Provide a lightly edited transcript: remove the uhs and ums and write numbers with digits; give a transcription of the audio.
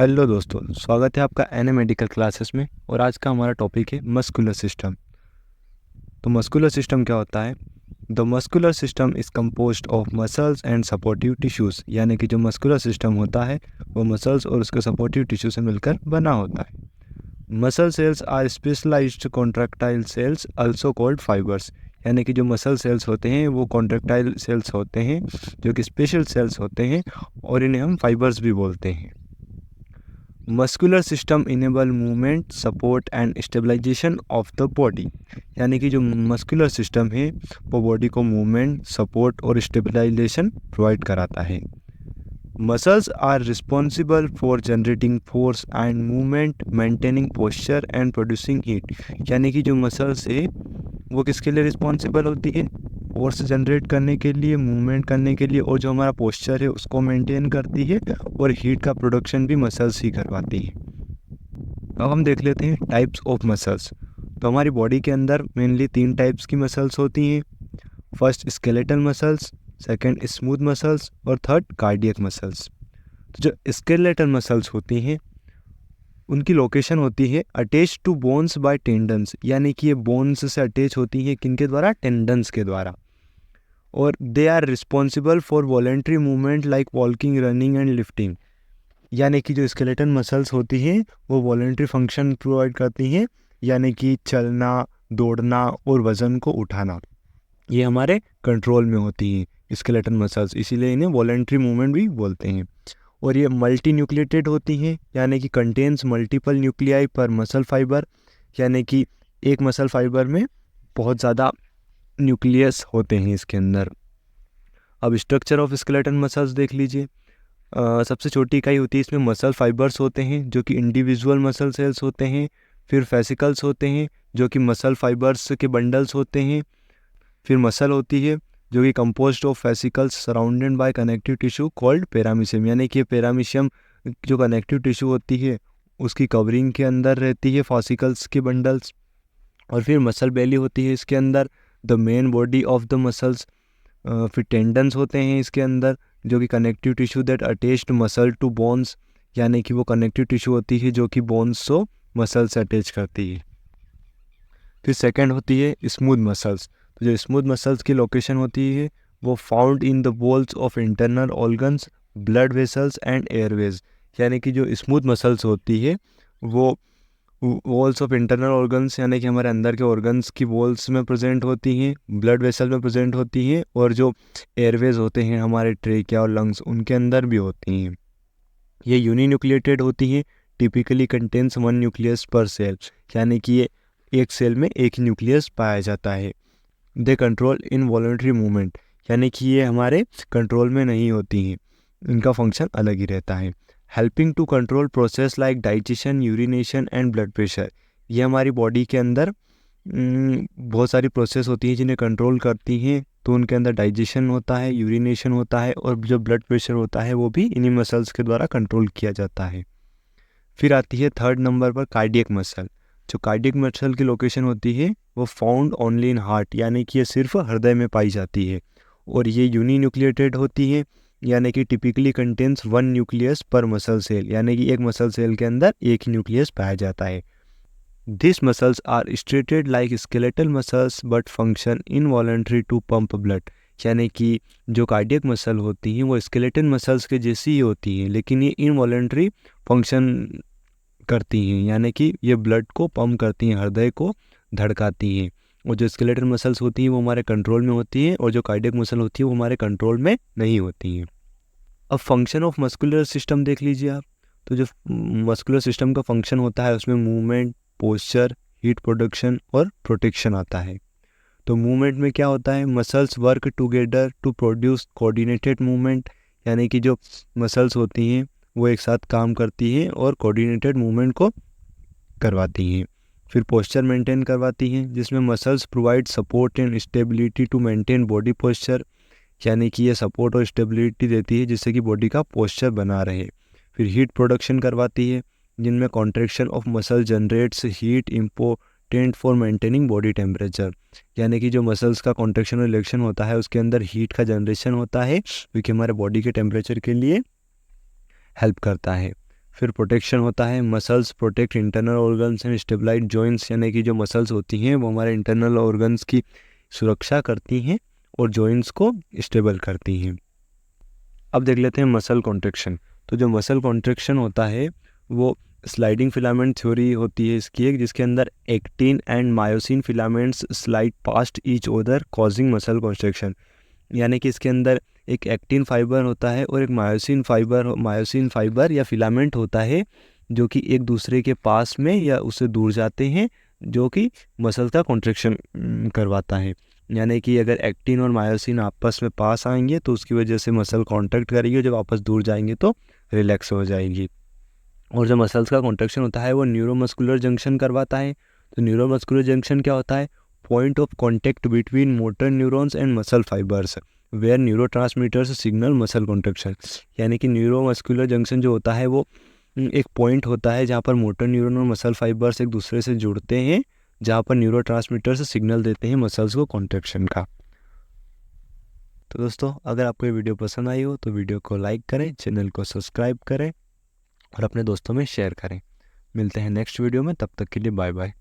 Hello दोस्तों, स्वागत है आपका एनए मेडिकल क्लासेस में। और आज का हमारा टॉपिक है मस्कुलर सिस्टम। तो मस्कुलर सिस्टम क्या होता है? The muscular system is composed of muscles and supportive tissues, यानी कि जो मस्कुलर सिस्टम होता है वो मसल्स और उसके सपोर्टिव टिश्यू से मिलकर बना होता है। Muscle cells are specialised contractile cells also called fibres, यानी कि जो मसल सेल्स होते हैं वो कॉन्ट्रैक्टाइल सेल्स होते हैं जो कि स्पेशल सेल्स होते हैं और इन्हें हम फाइबर्स भी बोलते हैं। Muscular system enable movement, support and stabilisation of the body, यानी कि जो मस्कुलर सिस्टम है वो बॉडी को मूवमेंट, सपोर्ट और स्टेबलाइजेशन प्रोवाइड कराता है। Muscles are responsible for generating force and movement, maintaining posture and producing heat, यानी कि जो मसल्स है वो किसके लिए रिस्पॉन्सिबल होती है? फोर्स जनरेट करने के लिए, मूवमेंट करने के लिए, और जो हमारा पोस्चर है उसको मेंटेन करती है, और हीट का प्रोडक्शन भी मसल्स ही करवाती है। अब हम देख लेते हैं टाइप्स ऑफ मसल्स। तो हमारी बॉडी के अंदर मेनली 3 टाइप्स की मसल्स होती हैं। First skeletal muscles, second smooth muscles और थर्ड कार्डियक मसल्स। तो जो स्केलेटल मसल्स होती हैं उनकी लोकेशन होती है attach to bones by tendons, यानी कि ये बोन्स से अटैच होती हैं किनके द्वारा? टेंडन्स के द्वारा। और they are responsible for voluntary movement like walking, running and lifting, यानी कि जो स्केलेटन मसल्स होती हैं वो वॉलेंट्री फंक्शन प्रोवाइड करती हैं, यानी कि चलना, दौड़ना और वज़न को उठाना, ये हमारे कंट्रोल में होती हैं स्केलेटन मसल्स, इसीलिए इन्हें वॉलेंट्री मूवमेंट भी बोलते हैं। और ये मल्टी न्यूक्लिएटेड होती हैं, यानी कि कंटेन्स मल्टीपल न्यूक्लियाई पर मसल फाइबर, यानी कि एक मसल फाइबर में बहुत ज़्यादा न्यूक्लियस होते हैं इसके अंदर। अब स्ट्रक्चर ऑफ स्केलेटन मसल्स देख लीजिए। सबसे छोटी इकाई होती है इसमें मसल फाइबर्स होते हैं जो कि इंडिविजुअल मसल सेल्स होते हैं। फिर फेसिकल्स होते हैं जो कि मसल फाइबर्स के बंडल्स होते हैं। फिर मसल होती है जो कि composed of fascicles surrounded by connective tissue called पेरामीशियम, यानी कि पेरामीशियम जो कनेक्टिव टिश्यू होती है उसकी कवरिंग के अंदर रहती है फासिकल्स के बंडल्स। और फिर मसल बेली होती है इसके अंदर, the main body of the muscles. फिर टेंडन्स होते हैं इसके अंदर जो कि connective tissue that attached muscle to bones, यानी कि वो कनेक्टिव टिश्यू होती है जो कि बोन्स को मसल से अटैच करती है। फिर सेकंड होती है स्मूथ मसल्स। तो जो स्मूथ मसल्स की लोकेशन होती है वो found in the walls of internal organs, blood vessels and Airways, यानी कि जो स्मूथ मसल्स होती है वो वॉल्स ऑफ इंटरनल ऑर्गन्स, यानी कि हमारे अंदर के ऑर्गन्स की वॉल्स में प्रेजेंट होती हैं, ब्लड वेसल में प्रेजेंट होती हैं, और जो एयरवेज होते हैं हमारे ट्रेकिया और लंग्स उनके अंदर भी होती हैं। ये यूनिन्यूक्लिएटेड होती हैं, टिपिकली कंटेन्स 1 न्यूक्लियस पर सेल, यानी कि ये एक सेल में एक ही न्यूक्लियस पाया जाता है। दे कंट्रोल इनवॉलंटरी मूवमेंट, यानी कि ये हमारे कंट्रोल में नहीं होती हैं, इनका फंक्शन अलग ही रहता है। Helping to control process like digestion, urination and blood pressure, ये हमारी बॉडी के अंदर बहुत सारी प्रोसेस होती हैं जिन्हें कंट्रोल करती हैं। तो उनके अंदर डाइजेशन होता है, यूरिनेशन होता है, और जो ब्लड प्रेशर होता है वो भी इन्हीं मसल्स के द्वारा कंट्रोल किया जाता है। फिर आती है थर्ड नंबर पर कार्डियक मसल। जो कार्डियक मसल की लोकेशन होती है वो फाउंड ओनली इन हार्ट, यानी कि ये सिर्फ हृदय में पाई जाती है, और ये यूनिन्यूक्लिएटेड होती है, यानी कि टिपिकली कंटेन्स 1 न्यूक्लियस पर मसल सेल, यानी कि एक मसल सेल के अंदर एक ही न्यूक्लियस पाया जाता है। This muscles are striated like skeletal muscles but function involuntary to pump blood, यानी कि जो कार्डियक मसल होती हैं वो स्केलेटन मसल्स के जैसी ही होती हैं, लेकिन ये इनवॉलंटरी फंक्शन करती हैं, यानी कि ये ब्लड को पंप करती हैं, हृदय को धड़काती हैं। और जो स्केलेटल मसल्स होती हैं वो हमारे कंट्रोल में होती हैं, और जो कार्डियक मसल होती है वो हमारे कंट्रोल में नहीं होती हैं। अब फंक्शन ऑफ मस्कुलर सिस्टम देख लीजिए आप। तो जो मस्कुलर सिस्टम का फंक्शन होता है उसमें मूवमेंट, पोस्चर, हीट प्रोडक्शन और प्रोटेक्शन आता है। तो मूवमेंट में क्या होता है? Muscles work together to produce coordinated movement, यानी कि जो मसल्स होती हैं वो एक साथ काम करती हैं और कोऑर्डिनेटेड मूवमेंट को करवाती हैं। फिर पोस्चर मेंटेन करवाती हैं जिसमें muscles provide support and stability to maintain body posture, यानी कि ये सपोर्ट और स्टेबिलिटी देती है जिससे कि बॉडी का पोस्चर बना रहे। फिर हीट प्रोडक्शन करवाती है जिनमें contraction of muscle generates heat important for maintaining body temperature, यानी कि जो मसल्स का कॉन्ट्रैक्शन और रिलैक्शन होता है उसके अंदर हीट का जनरेशन होता है क्योंकि हमारे बॉडी के टेम्परेचर के लिए हेल्प करता है। फिर प्रोटेक्शन होता है, muscles protect internal organs and stabilise joints, यानी कि जो मसल्स होती हैं वो हमारे इंटरनल ऑर्गन्स की सुरक्षा करती हैं और जॉइंट्स को स्टेबल करती हैं। अब देख लेते हैं मसल कॉन्ट्रैक्शन। तो जो मसल कॉन्ट्रैक्शन होता है वो स्लाइडिंग फिलामेंट थ्योरी होती है इसकी एक, जिसके अंदर actin and myosin filaments slide past each other causing muscle contraction, यानी कि इसके अंदर एक एक्टिन फाइबर होता है और एक मायोसिन फाइबर या फिलामेंट होता है जो कि एक दूसरे के पास में या उससे दूर जाते हैं, जो कि मसल का कॉन्ट्रैक्शन करवाता है। यानी कि अगर एक्टिन और मायोसिन आपस में पास आएंगे तो उसकी वजह से मसल कॉन्ट्रैक्ट करेगी, जब वापस दूर जाएंगे तो रिलैक्स हो जाएगी। और जो मसल्स का कॉन्ट्रैक्शन होता है वो न्यूरोमस्कुलर जंक्शन करवाता है। तो न्यूरोमस्कुलर जंक्शन क्या होता है? Point of contact between motor neurons and muscle fibres where neurotransmitters signal muscle contraction, यानी कि न्यूरोमस्कुलर जंक्शन जो होता है वो एक पॉइंट होता है जहाँ पर मोटर न्यूरॉन और मसल फाइबर्स एक दूसरे से जुड़ते हैं, जहाँ पर न्यूरोट्रांसमीटर्स सिग्नल देते हैं मसल्स को कॉन्ट्रैक्शन का। तो दोस्तों, अगर आपको ये वीडियो पसंद आई हो तो वीडियो को लाइक करें, चैनल को सब्सक्राइब करें और अपने दोस्तों में शेयर करें। मिलते हैं नेक्स्ट वीडियो में, तब तक के लिए बाय बाय।